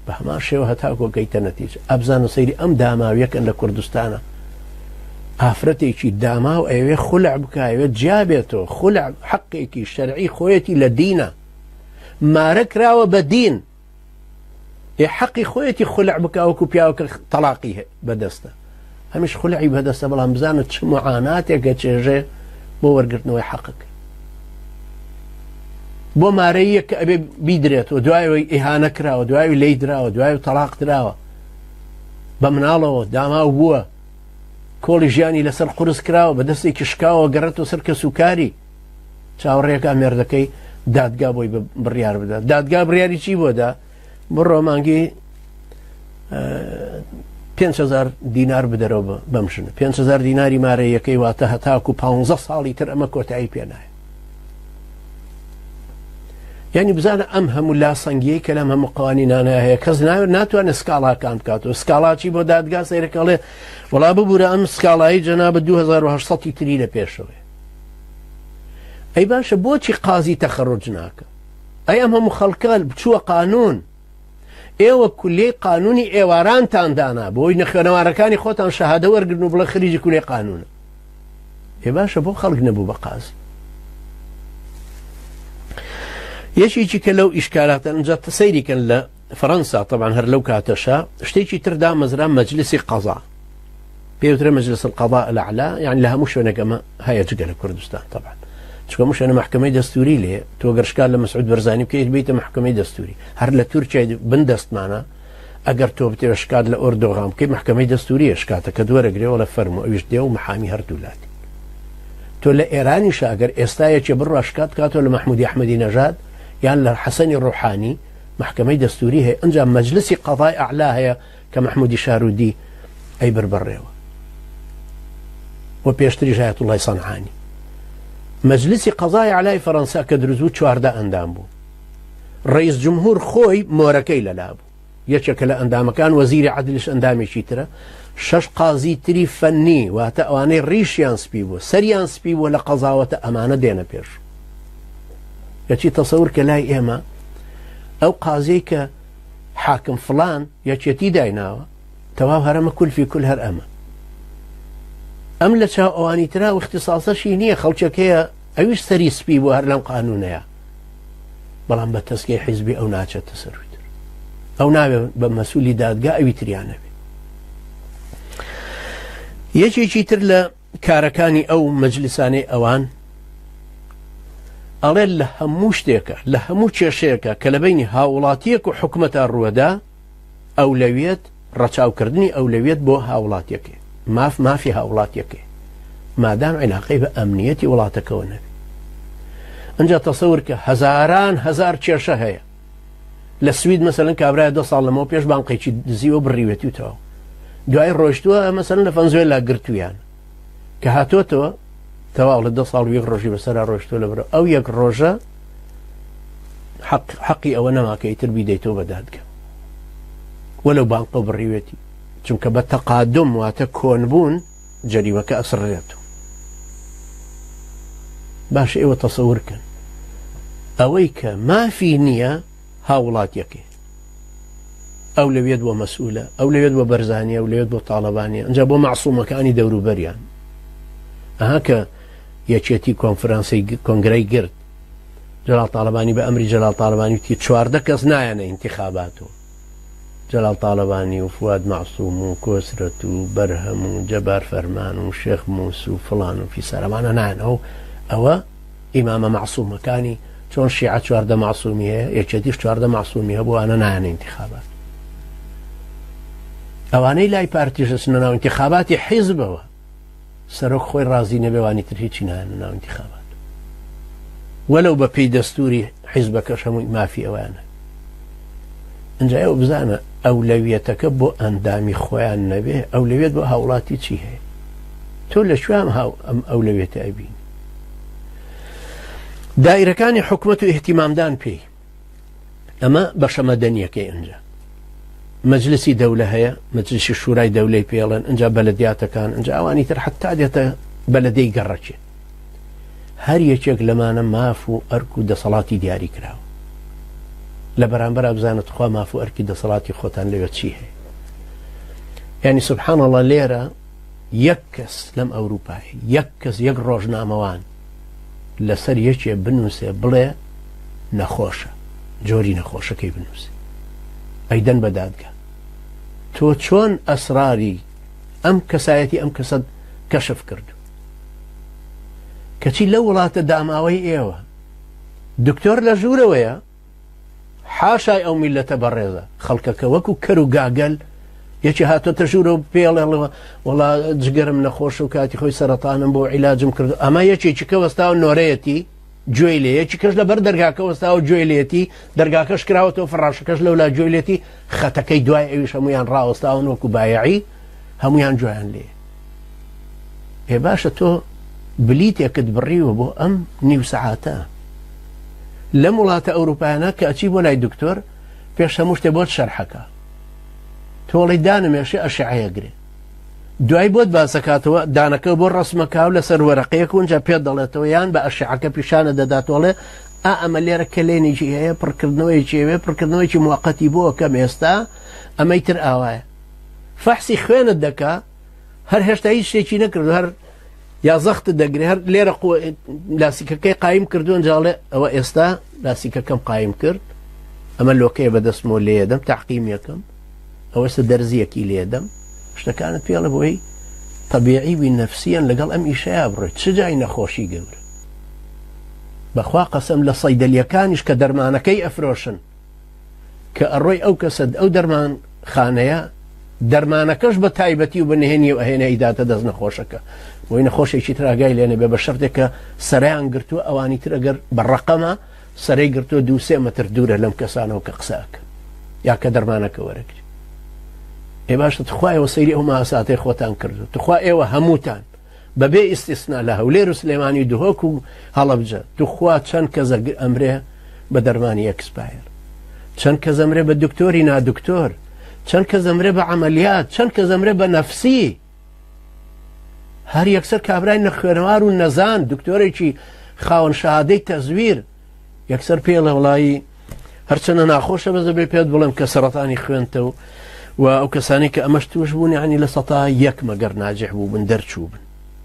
بە هەمان شێوە هەتاکۆ گەیتە نەتیجە ئەبزانە سەیری ئەم داماویەکەن لە کوردستانە ئافرەتێکی داما و ئەوێ خولع بکایوێت جیابێتەوە خولع حەقێکی شەرعی خۆیەتی لە دینە مارە کراوە بە دین حەقی خۆیەتی خولع بکاوەکو پیاوەکە تەلاقی بەدەستە هەمیش خولعی بەدەستە بەڵام بزانت چ معاناتێکە چێژێ بۆ وەرگرتنەوەی حەقەکە بۆ مارەیە کە ئەبێ بیدرێتەوە دوایەوەی ئیهانە کراوە دوای لی دراوە دوای تەلاق دراوە بە مناڵەوە داماو بووە کۆڵی ژیانی لەسەر قورس کراوە بە دەستێکی شکاوە گەڕێتەوە سەر کە سوکاری چاوەڕێەکە مێردەکەی دادگا بۆی بڕیار بدات دادگا بڕیاری چی بۆدا بڕۆ مانگی 5,000 دینار بدەرەوە بەمشن 5,000 دیناری مارەیەکەی واتە هەتاکو 15 ساڵی تر ئەمە کۆتایی پێنایە یعنی بزانە ئەم هەموو لاسەنگیەی کە لەم هەموو قوانینانە هەیە کەس ناتوانێت سکاڵاکان بکاتەوە سکاڵاچی بۆ دادگا سەیرەکەڵێ وڵا ببوورە ئەم سکاڵایی جەنابە 2800 تری لە پێشەوەی ئەی باشە بۆچی قازی تەخەڕوج ناکە ئەی ئەم هەموو خەڵکە بچووە قانون ئێوە کولێی قانونی ئێوارانتاندانا بۆی نەخوێنەوارەکانی خۆتان شەهادە وەرگرن و بڵێ خریجی کولێی قانونە ئێ باشە بۆ خەڵک نەبوو بە قازی یەکێکی کە لەو ئیشکالاتە ئەنجا سەیریکەن لە فەڕەنسا طبعا هەر لەو کاتەشە شتێکی تردا مەزرا مەجلیسی قەزا پێوترە مەجلس القەضاء الأعلى يعني لە هەموو شوێنێک ئەمە هەیە جگە لە کوردستان طبعا چکە هەموو شوێنە محکەمەی دەستوری لێ تۆ گەرشکار لە مەسعود بەرزانی بکەیت بیتە محکەمەی دەستوری هەر لە تورکیای بندەستمانە ئەگەر تۆ بتێ شکات لە ئۆردۆغان بکەی محکەمەی دەستوریە شکاتەکە دووەرەگرێەوە لە فەرمو ئەویش دێ و محامی هەردوو لاتی تۆ لە ئێرانیش ئەگەر ئێستایەکی بڕوا شکات کاتۆ لە محمودی ئەحمەدی نەژاد یان لە حەسەنی ڕوحانی محکەمەی دەستوری هەیە ئەنجا مەجلسی قەضای ئەعلا هەیە کە محمودی شارودی ئەی بربڕێەوە و پێشتریش هایەتوڵای سەنعانی مەجلسی قەضای ئەعلای فەڕەنسا کە دروست 14 ئەندام بوو ڕئیس جمهور خۆی مۆرەکەی لەلا بوو یەکێکە لە ئەندامەکان وەزیری عەدلیش ئەندامێکی ترە 6 قازی تری فەنی واتە ئەوانەی ڕیشیان سپی بوو سەریان سپی بووە لە قەزاوەتە ئەمانە دێنە پێش یەکی تەسەور کە لای ئێمە ئەو قازەی کە حاکم فڵان یەکێتی دایناوە تەواو هەرەمە کولفی کول هەر ئەمە ئەم لە چاو ئەوانی ترا و اختصاصەشی نییە خەڵکێکەیە ئەویش سەری سپی بوو هەر لەم قانونەیە بەڵام بە تەسکەی حیزبی ئەو ناچێتە سەرویتر ئەو ناوێت بە مەسوولی دادگا ئەوی تریانەبێ یەکێکی تر لە کارەکانی ئەو مەجلیسانەی ئەوان ئەڵێ لە هەموو شتێکە لە هەموو کێشەیەکە کە لە بینی هاوڵاتیەک و حکومەتە ڕووەدا ئەولەویەت ڕەچاوکردنی ئەولەویەت بۆ هاوڵاتیەکە مافی هاوڵاتیەکە مادام عیلاقەی بە ئەمنیەتی وڵاتەکەەوە نەبێت ئەنجا تەسەور کە هەزاران هەزار کێشە هەیە لە سوید مەسەلەن کابرایە 2 ساڵ لەمەوە پێش بانقێکی دزیوە بڕیوێتی و تەواو دوای ڕۆیشتووە مەسەلەن لە ڤەنزوێلا گرتویان کە هاتۆتەوە تەواو لە 2 ساڵ یەک ڕۆژی بەسەرا ڕۆیشتووە لە بەرەو ئەو یەک ڕۆژە حەقی ئەوە نەماکە ئیتر بیدەیتەوە بە دادگا وەلەو بانقە بڕیوێتی چونکە بە تەقادم واتە کۆنبوون جەریمەکە ئەسڕێتەوە باشە ئێوە تەسەورکەن ئەوەی کە مافی نییە هاوڵاتیەکە ئەو لەوێت بۆ مەسئولە ئەو لەوێت بۆ بەرزانیە ئەو لەوێت بۆ تاڵەبانیە ئەنجا بۆ معسوومەکانی دەوروبەریان. ئەها کە یەکێتی کۆنفرانسی کۆنگرەی گرت جلال طالبانی بأمر جلال طالبانی وتی 14 کەس نایەنە انتخاباتو جلال طالبانی و فواد معصوم و کۆسرەت و بەرهەم و جەبار فەرمان و شێخ موس و فڵان و فیسەرەمانە نایەن ئەوە ئیمامە معصومەکانی چۆن شیعە 14 معصومی هەیە یەکێتیش 14 معصومی هەبوو ئەوانە نایەنە انتخابات ئەوانەی لای پارتیژە ناو انتخاباتی حیزبەوە سەرۆک خۆی ڕازی نەبێوانی تر هیچی نایەنە ناو انتخابات وەلەو بە پێی دەستوری حیزبەکەش هەمووی مافی ئەوانە ئەنجا ئێوە بزانە ئەولەویەتەکە بۆ ئەندامی خۆیان نەبێ ئەولەویەت بۆ هاوڵاتی چی هەیە تۆ لە شوێن ئەم ئەولەویەتە ئەبینی دائیرەکانی حکومەت و ئیهتیمامدان پێی ئەمە بەشە مەدەنیەکەی ئەنجا مەجلسی دەولە هەیە مەجلسی شورای دەولەی پێڵێن ئەنجا بەلەدیاتەکان ئەنجا ئەوانی تر حتا دێتە بەلەدەی گەڕەکێ هەر یەکێک لەمانە ماف و ئەرک و دەسەڵاتی دیاری کراوە لە بەرامبەر بزانێت خوا ماف و ئەرکی دەسەڵاتی خۆتان لەوێ چی هەیە یعنی سبحان الله لێرە یەک کەس لەم ئەوروپای یەک کەس یەک ڕۆژنامەوان لەسەر یەکێ بنووسێ بڵێ نەخۆشە جۆری نەخۆشەکەی بنووسێ ئەیدەن بە دادگا تۆ چۆن ئەسراری ئەم کەسایەتی ئەم کەسە کەشف کردو کەچی لە وڵاتە داماوەی ئێوە دکتۆر لە ژوورەوەیە حاشای ئەو میلەتە بەڕێزە خەڵکەکە وەکو کەر و گاگەل یەکی هاتۆتە ژوورە و پێڵێڵەوە وەڵا جگەرم نەخۆش و کاتی خۆی سەرەتانم بۆ عیلاجم کرد ئەمە یەکێکی کە وەستاوە نۆرەیەتی گوێی لێ یەکی کەش لەبەر دەرگاکە وەستاوە گوێی لێتی دەرگاکەش کراوەتەوە فڕاشەکەش لەولا گوێی لێتی خەتەکەی دوای ئەویش هەمویان ڕاوەستاون وەکو بایعی هەمویان گوێیان لێ ئێ باشە تۆ بلیتێکت بڕیوە بۆ ئەم نیو سەعاتە لەم وڵاتە ئەوروپایانە کە ئەچی بۆ لای دکتۆر پێش هەموو شتێ بۆت شەرحەکە تۆڵی دانمێشێ ئەشعەیەگرێ دوای بۆت باسەکاتەوە دانەکە بۆ ڕسمەکاو لەسەر وەرەقەیەک اونجا پێ دەڵێتەوە یان بە ئەشعەکە پیشانە دەداتۆڵێ ئەمە لێرە کلێنێکی هەیە پڕکردنەوەیکی هەیە پڕکردنەوەیکی موقەتی بۆ کەم ئێستا ئەمەی تر ئاوایە فەحسی خوێنت دەکا هەر هێشتا هیچ شتێکی نەکرد هەر یا زەخت دەگرێ هەر لێرە لاسیکەکەی قایم کردوون جاڵێ ئەوە ئێستا لاسیکەکەم قایم کرد ئەمە لۆکەیە بەدەستمۆ لێدەم تاقیم یەکەم ئەوەسە دەرزیەکی لێدەم شتەکانت پێڵە بۆی طبیعی بی نەفسیان لەگەڵ ئەم ئیشەیە بڕێت چ جای نەخۆشی گەورە بەخوا قەسەم لە سەیدەلیەکانیش کە دەرمانەکەی ئەفرۆشن کە ئەڕۆی ئەو کەسە ئەو دەرمان خانەیە دەرمانەکەش بە تایبەتی و بەنهێنی و ئەهێنە ئیداتە دەست نەخۆشەکە بۆی نەخۆشێکی تراگای لێنێ بێ بە شەرتێکە سەرایان گرتووە ئەوانی تر ئەگەر بەڕەقەمە سەرەی گرتووە 2-3 مەتر دوورە لەم کەسانەوە کە قساکە یا کە دەرمانەکە وەرەگری ئێ باشە تخوایەوە سەیری ئەو ماساتەی خۆتان کردو تخوا ئێوە هەمووتان بەبێ ئیستیسنا لە هەولێر و سلێمانی دهۆک و هەڵەبجە تخوا چەند کەس ئەمرێ بە دەرمانی ئەکسپایر چەند کەس ئەمرێ بە دکتۆری نادکتۆر چەند کەس ئەمرێ بە عەمەلیات چەند کەس ئەمرێ بە نەفسی هەر یەکسەر کابرای نەخوێنەوار و نەزان دکتۆرێکی خاوەن شەهادەی تەزویر یەکسەر پێڵە وڵایی هەرچەنە ناخۆشە بەزە بێ پێت بڵێم کە سەرەتانی خوێنتەوە و ئەو کەسانی کە ئەمەش توش بوون یعنی لە سەتا یەک مەگەر ناجح بوو بن دەرچوو بن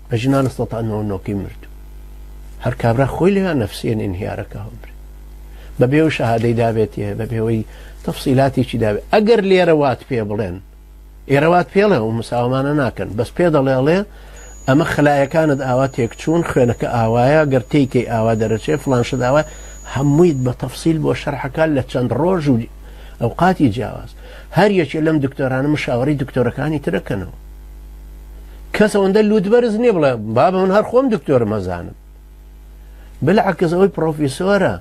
بەژنا لە سەتا نۆکی مردو هەر کابرا خۆی لێوان نەفسیان ئینهیارەکە هەمبرێ بەبێ و شەهادەی دابێتێ بەبێەوەی تەفسیلاتێکی دابێت ئەگەر لێرە وات پێ بڵێن ئێرەوات پێڵێ و مساومانە ناکەن بەس پێ دەڵێڵێ ئەمە خلایەکانت ئاوا تێکچوون خوێنەکە ئاوایە گەر تێیکەی ئاوا دەرەچێ فلانشت ئاوا هەموویت بە تەفسیل بۆ شەرحەکان لە چەند ڕۆژ و ئەوقاتی جیاواز هەر یەکێ لەم دکتۆرانە مشاوەڕی دکتۆرەکانی ترەکەنەوە کەس ئەوەندە لوودبەرز نییە بڵێ بابە من هەر خۆم دکتۆر مەزانم بلعکس ئەوەی پرۆفیسۆرە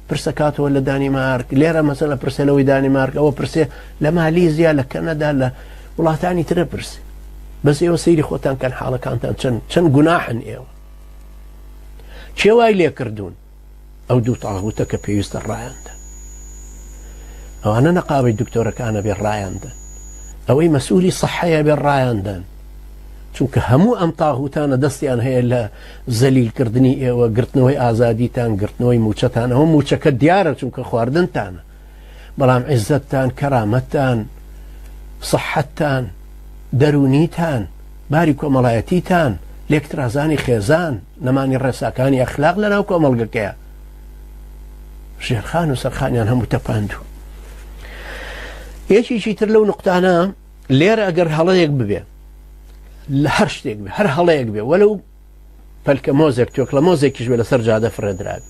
پرسەکاتەوە لە دانیمارک لێرە مەسەلە پرسەلەوەی دانیمارک ئەوە پرسێ لە مالیزیا لە کەنەدا لە وڵاتانی ترە پرسێ بەس ئێوە سەیری خۆتان کەن حاڵەکانتان چەند گوناحن ئێوە چێ وای لێ کردوون ئەو دوو تاغوتە کە پێویستە ڕایاندا ئەوانە نەقاوەی دکتۆرەکانە بێ ڕایاندن ئەوەی مەسئولی سەحەیە بێ ڕایاندن چونکە هەموو ئەم تاغوتانە دەستیان هەیە لە زەلیلکردنی ئێوە گرتنەوەی ئازادیتان گرتنەوەی موچەتان ئەوە موچەکە دیارە چونکە خواردنتانە بەڵام عیزەتتان کەرامەتتان سەحەتتان دەرونیتان باری ژێرخان و سەرخانیان هەموو تەپاندوو. یەکێکی تر لەو نقطانە لێرە ئەگەر هەڵەیەک ببێ لە هەر شتێک بێ هەر هەڵەیەک بێ وەلەو پەلکە مۆزێک تۆکلە مۆزێکیش بێ لەسەر جادە فرێدراوی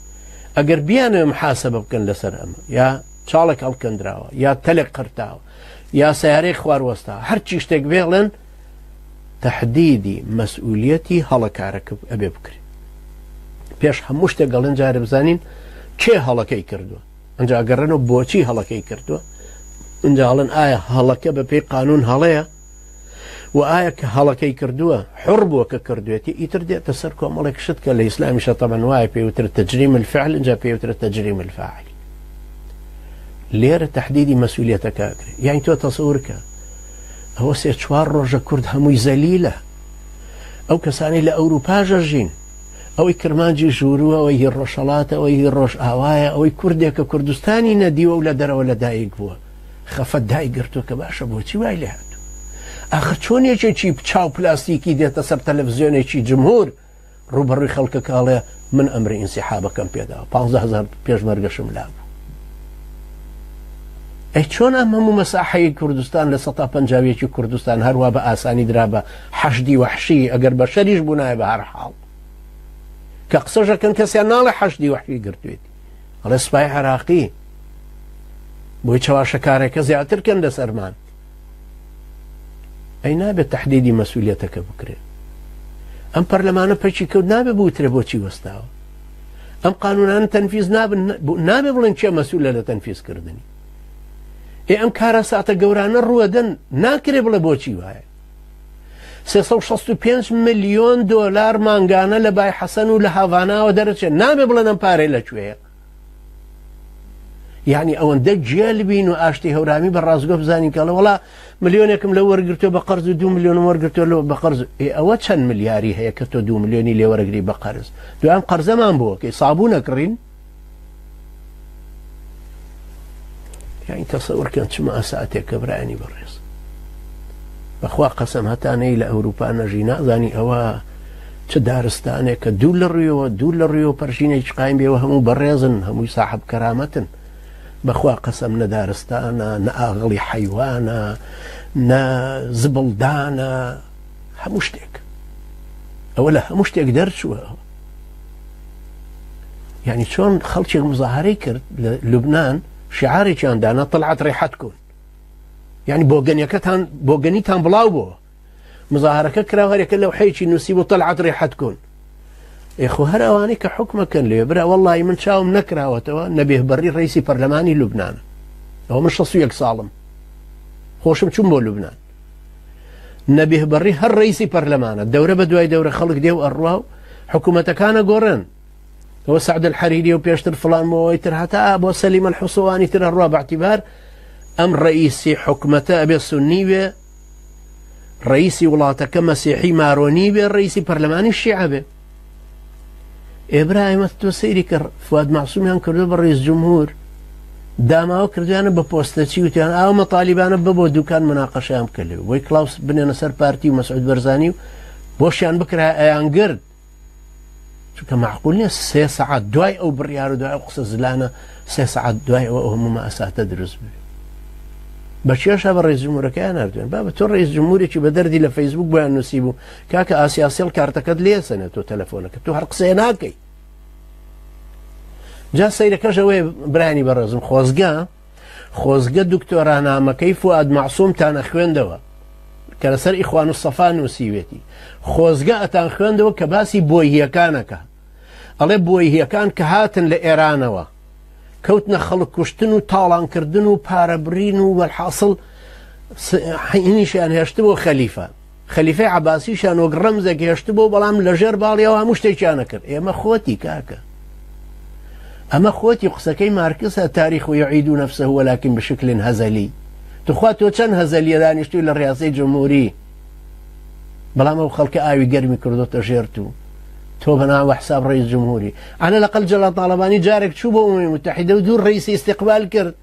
ئەگەر بیانەوە محاسەبە بکەن لەسەر ئەمە یا چاڵێک هەڵکەندراوە یا تەلێک قرتاوە یا سیارەی خواروەستا هەرچی شتێک بێڵێن تەحدیدی مەسئولیەتی هەڵەکارەکە ئەبێ بکرێت. پێش هەموو شتێک گەڵێن جارە بزانین کێ هەڵەکەی کردووە ئەنجا ئەگەڕێنەوە بۆچی هەڵەکەی کردووە ئەنجاڵن ئایا هەڵەکە بە پێی قانون هەڵەیە و ئایا کە هەڵەکەی کردووە حڕ بووە کە کردوێتی ئیتر دێتە سەر کۆمەڵێک شت کە لە ئیسلامیشە تەبەن وایە پێوتر تەجریم الفعل اینجا پێوترە تەجریم الفاعل. لێرە تەحدیدی مەسئولیەتەکە ئەکرێت یانی تۆ تەسەورکە ئەوە سێ چوار ڕۆژە کورد هەمووی زەلیلە ئەو کەسانی لە ئەوروپاژە ژین ئەوەی کرمانجی ژوورووە ئەوەی هی ڕۆژهەڵاتە ئەوەی هی ڕۆژ ئاوایە ئەوەی کوردێکە کوردستانی نەدیوە و لە دەرەوە لە دایک بووە خەفەت دایگرتووە کە باشە بۆچی وای لێ هاتوو ئاخر چۆن یەکێکی چاو پلاستیکی دێتە سەر تەلەڤیزیۆنێکی جمهور ڕوبەڕووی خەڵکەکاڵێ من ئەمری ئینسیحابەکەم پێداوە 15,000 پێشمەرگەشم لابوو. ئەی چۆن ئەم هەموو مەساحەی کوردستان لە 150 کوردستان هەروە بە ئاسانی درا بە حەشدی وەحشی ئەگەر بە شەریش بوونایە بە هەر حاڵ کە قسەژەکەن کەسیان ناڵێ حەشدی وەحشی گرتوێتی ئەڵێ سوپای عێراقی بۆی چاواشەکارێکە زیاترکەن لە سەرمان. ئەی نابێت تەحدیدی مەسئولیەتەکە بکرێت. ئەم پەرلەمانە پەچی کەوت نابێ بوترێ بۆچی وەستاوە ئەم قانونانە تەنفیز نابێ بڵێن چێ مەسئولە لە تەنفیزکردنی ئەم کارە ساتە گەورانە ڕوەدەن ناکرێ بڵێ بۆچی وایە 365 ملیۆن دۆلار مانگانە لە بای حەسەن و لە هاڤاناوە دەرەچێت نابێ بڵێن ئەم پارەی لەکوێیە یعنی ئەوەندە جێلبین و ئاشتی هەورامی بە ڕازگۆ بزانین کە وڵا ملیۆنێکم لە وەرگرتووە بە قەرز و 2 ملیۆن وەرگرتووە لەوە بە قەرز ئەوە چەند ملیاری هەیە کە تۆ 2 ملیۆنی لێ وەرەگری بە قەرز دوام قەرزەمان بووە کەی سابوو نەکڕین یعنی تەسەورکەن چما ئەساتێکە برایانی بەڕێز بەخوا قەسەم هەتانەی لە ئەوروپا نەژی نازانی ئەوە چه دارستانێک کە دوو لە ڕوێوە پەرژینێکی قایم بێەوە هەموو بەڕێزن هەمووی ساحب کەرامەتن بەخوا قەسەم نە دارستانە نە ئاغڵی حەیوانە نە زبڵدانە هەموو شتێک ئەوە لە هەموو شتێک دەرچووە یعنی چۆن خەڵکێک مزاهرەی کرد لە لوبنان شعارێکیان دانا طلعت ڕێحەت کۆن یعنی بۆگەنیتان بڵاو بووە مزاهرەکە کراوەرێکە لەو حەیەکی نووسی بۆ طلعت ڕێحەت کۆن ئێخۆ هەر ئەوانەی کە حکمەکەن لێ برا وەڵڵی من چاوم نەکراوەتەوە نەبێهبەڕی ڕئیسی پەرلەمانی لوبنانە ئەوە من 61 ساڵم خۆشم چوون بۆ لوبنان نەبێهبەڕی هەر ڕئیسی پەرلەمانە دەورە بە دوای دەورە خەڵک دێ و ئەڕوا و حکوومەتەکانە گۆڕن هو سعد الحريري وبيشتر فلان مويتر حتى أبو سليم الحصواني ترى الروا باعتبار أم رئيسي حكمته أبي السني به رئيسي ولاته مسيحي ماروني به رئيسي برلماني الشيعة به إبراهيم التوسيري كر فؤاد معصوم يعني كردو بالرئيس جمهور داماو كردو أنا ببوستاتي وتيان أو مطالبان ببو دوكان مناقشة أم كله وي كلاوس بن نصر بارتي ومسعود برزاني بوشيان بكره أيان قرد چونکە معقول نییە 3 ساعات دوای ئەو بڕیار و دوای قسە زلانە 3 ساعات دوای ئەوە هەموو ئەساتە دروست بێ بە چێشە بە ڕئیس جمهورەکەیان نردوێن با بە تۆ ڕئیس جمهورێکی بە دەردی لە فەیسبوک بۆیان نووسی بوو کاکە ئاسیاسیڵ کارتەکەت لێسەنێت تۆ تەلەفۆنەکە تۆ هەر قسەیە ناکەی جا سەیرەکەش ئەوەیە برانی بەڕێزم خۆزگە دکتۆرانامەکەی فواد معسوومتانە خوێندەوە کە لەسەر ئیخوان و سەفا نووسیوێتی خۆزگە ئەتان خوێندەوە کە باسی بۆیهیەکانەکە ئەڵێ بۆیهیەکان کە هاتن لە ئێرانەوە کەوتنە خەڵک کوشتن و تاڵانکردن و پارەبرین و وەرحاصڵ هینیشیان هێشتبوو خەلیفەی عەباسیشیان وەک ڕەمزێک هێشتبوو بەڵام لەژێر باڵیەوە هەموو شتێکیانە کرد ئێمە خۆتی کاکە ئەمە خۆتی قسەکەی مارکسە تاریخ و يعيد نفسه ولكن بشكل هزلي تخوا تۆ چەند هەزەلیە دانیشتووی لە ڕیاسەی جمهوری بەڵام ئەو خەڵکە ئاوی گەرمی کردۆتە ژێرت و تۆ بەناوە حساب ڕئیس جمهوری على الأقل جەلال تاڵەبانی جارێک چوو بۆ ئومەمی متحیدە و دوو ڕئیسی استقبال کرد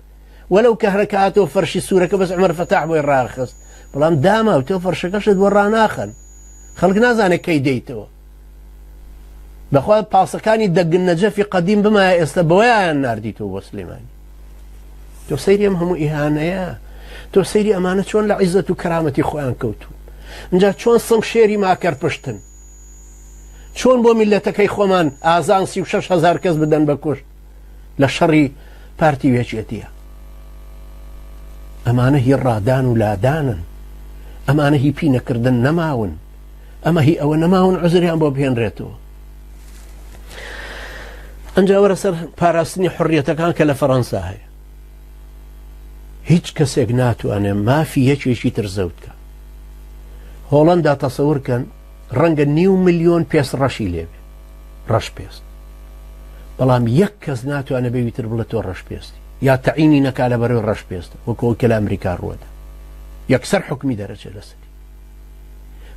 وەلەو کە هەرەکەهاتەوە فەرشی سوورەکە بەس عومەر فەتاح بۆی ڕاخست بەڵام داما و تۆ فەرشەکەشت بۆ ڕاناخەن خەڵک نازانێت کەی دەیتەوە. ئەی چۆن ئەم هەموو مەسائلە بەڕێز بکەین؟ ئەی چۆن ئەم هەموو مەسائلە بەڕێز بکەین؟ ئەی چۆن ئەم هەموو مەسائلە بەڕێز بکەین؟ بەخوا پاسەکانی دەگن نەجەفی قەدیم بمایە ئێستا بەوەیان ناردیتەوە بۆ سلێمانی. تۆ سەیری ئەم هەموو ئیهانەیە، تۆ سەیری ئەمانە چۆن لە عیزەت و کەرامەتی خۆیان کەوتون، اینجا چۆن سنگ شێری ماکەر پشتن، چۆن بۆ میلەتەکەی خۆمان ئازان 36,000 کەس بدەن بە کوشت لە شەڕی پارتی وێچێتیە. ئەمانە هی ڕادان و لادانن، ئەمانە هی پی نەکردن نەماون، ئەمە هی ئەوە نەماون عوزریان بۆ بهێنرێتەوە. ئەنجا وەرە سەر پاراستنی حڕیەتەکان کە لە فەڕەنسا هەیە. هیچ کەسێک ناتوانێت مافی یەکێکی تر زەوت بکە. هۆڵەندا تەسەورکەن ڕەنگە 9 ملیۆن پێست ڕەشی لێبێ، ڕەش پێست، بەڵام یەک کەس ناتوانێت بێویتر بڵێت تۆ ڕەش پێستی یا تەعینی نەکا لە بەرەوەی ڕەش پێستە، وەکەوە کە لە ئەمریکا ڕووەدا یەکسەر حکمی دەرەچێت لەسەری.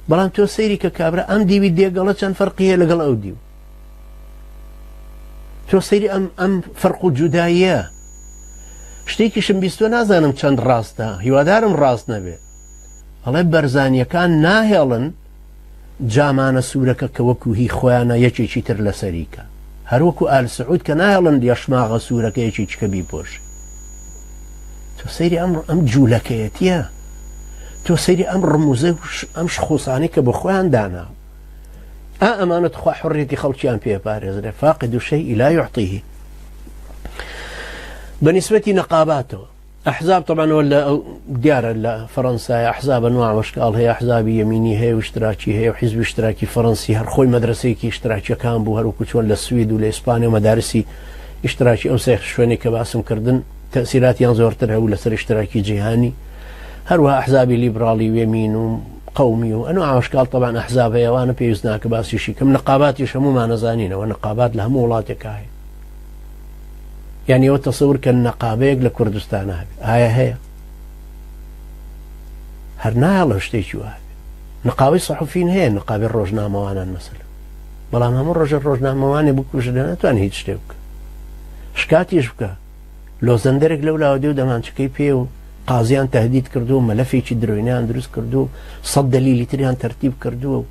بەڵام تۆ سەیری کە کابرا ئەم دیوی دێگەڵە چەند فەرقی هەیە لەگەڵ ئەو دیو، تۆ سەیری ئەم فەرق و جوداییە. شتێکیشم بیستۆ نازانم چەند ڕاستە، هیوادارم ڕاست نەبێ، ئەڵێ بەرزانیەکان ناهێڵن جامانە سوورەکە کە وەکو هی خۆیانە یەکێکی تر لەسەریکە، هەروەکو ئال سعود کە ناهێڵن یەشماغە سوورەکە یەکێککە بیپۆش. تۆ سەیری ئەم جوولەکەیەتیە، تۆ سەیری ئەم ڕموزە ئەم شخۆسانی کە بە خۆیان دانا ئەمانەت خوا حڕێتی خەڵکیان پێپارێزرێ. فاقد الشيء لا يعطيه. بنسبة نقاباته أحزاب طبعا ولا ديار فرنسا أحزاب أنواع وأشكال، هي أحزاب يميني هي واشتراكي هي وحزب اشتراكي فرنسي، هر خوي مدرسي كي اشتراكي كان بو هر وكتش ولا السويد ولا إسبانيا مدارسي اشتراكي أو سيخ شويني كباسم كردن تأثيرات ينزور ترها ولا سر اشتراكي جهاني، هروها أحزابي ليبرالي ويمين وقومي وأنواع وأشكال. طبعا أحزاب هي وأنا بيوزنا كباسي شي كم نقابات يشمو ما نزانين، ونقابات لها مولاتك هاي يعني هو تصور كالنقابيك لكردستان هاي هرناها الله اشتيشي وهاي نقابي صحفين هي نقابي الروجنامة وانا مثلا، بلام هم الروجنامة وانا بكوش دانا توان هيت شتيوك شكاتي يشبكا لو زندرك لولا وديو دمان شكي بيو قاضيان تهديد كردو، ملفي چي دروينيان دروس كردو، صد دليلي تريان ترتيب كردو.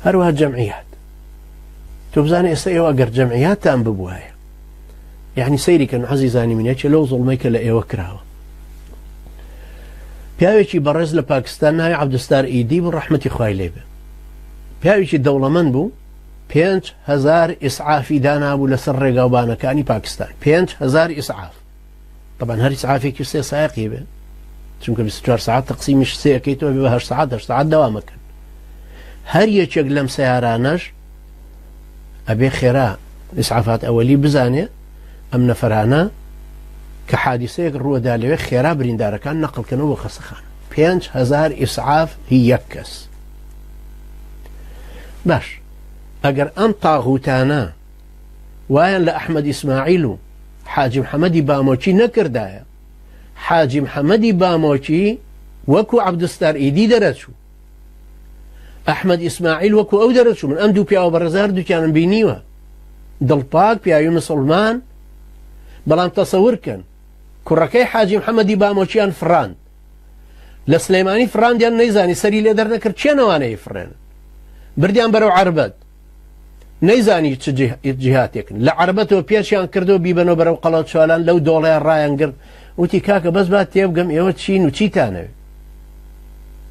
هروها الجمعيات تبزاني استيوا أجر جمعيات تام ببوها، يعني سيري كان عزيزاني من ياتش لو ظلميك لأيوا كراوة بياويشي برز لباكستان هاي عبد الستار إيدي بالرحمة إخوائي ليبه بياويشي الدولة من بو 5,000 إسعافي دانا أبو لسر رقابانا كاني باكستان 5,000 إسعاف. طبعا هر إسعافي كي سي سايقي به چونك 24 ساعات تقسيم مش سي أكيتو بيبه 8 ساعات دوامك هر يچك لم سيارانش أبي خيرا إسعافات أولي بزاني أم نفرانا كحادثة الروا دالي خيرا بريندارا كان نقل كانوا خسخان 5,000 إسعاف هي يكس باش أجر أم طاغوتانا وين لأحمد إسماعيل حاجي محمدي باموشي نكر دايا حاجي محمدي باموشي وكو عبد الستار إيدي درسو أحمد إسماعيل وكو أو درسو من أمدو بياو برزار دو كان بينيوا دلباك بياو مسلمان بلان تصور كان كركي حاجي محمدي باموشيان فران لسليماني فران ديان نيزاني سري ليدر نكر تشينوانا يفران برديان برو عربد نيزاني جهاتك لعربته بيشان كردو بيبنو برو قلات شوالان لو دولار رايان قرد وتي كاكا بس بات تيبقم ايوه تشين وتشي تانا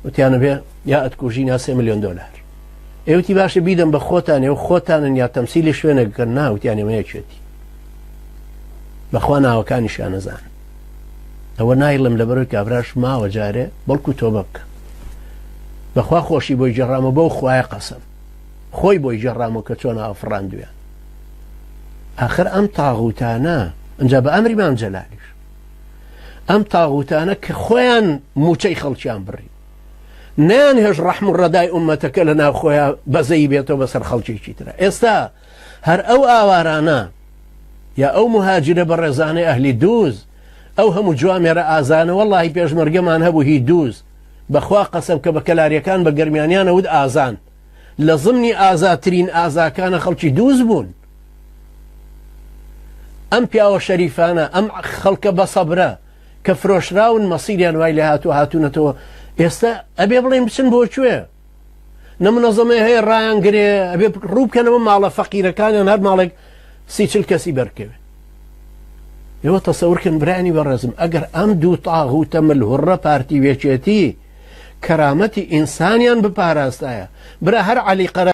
وتي انا بيا يا اتكوجينا 3 مليون دولار ايوه تي باش بيدن بخوتان ايوه خوتان يا تمثيل شوينه قرنا وتي انا ما يشتي بخوانا وكان شان زان هو نايلم لبروك ابراش ما وجاره بلكو توبك بخوا خوشي بو جرامو بو خوای قسم خوي بو جرامو كتونا افراندويا اخر ام طاغوتانا انجا بامر امام جلاليش ام طاغوتانا كخويان موچي خلچان بري نانهج رحم الرداي امتك لنا خويا بزي بيتو بسر خلچي ترى استا هر او اوارانا يا او مهاجر برزانه اهلي دوز او هم جوامر ازانه والله بيج مرقمان هبو هي دوز بخوا قسم كبكلاريكان بقرميانيان ود آزان لضمني آزاترين آزا كان خلقي دوز بون أم بياو شريفانا أم خلق بصبرا كفروش راون مصيريان وايلي هاتو هاتونتو يستا أبي بلين بسن بوشوه نەمنەزەمە هەیە ڕایانگرێ ئەبێ ڕووبکەنەوە ماڵە فەقیرەکانیان هەر ماڵێک 30-40 کەسی بەرکەوێ. ئێوە تەسەورکن برانی بەڕێزم ئەگەر ئەم دوو تاغوتە ملهوڕە پارتی وێچێتی کەرامەتی ئینسانیان بپاراستایە برا هەر عەلی قەرە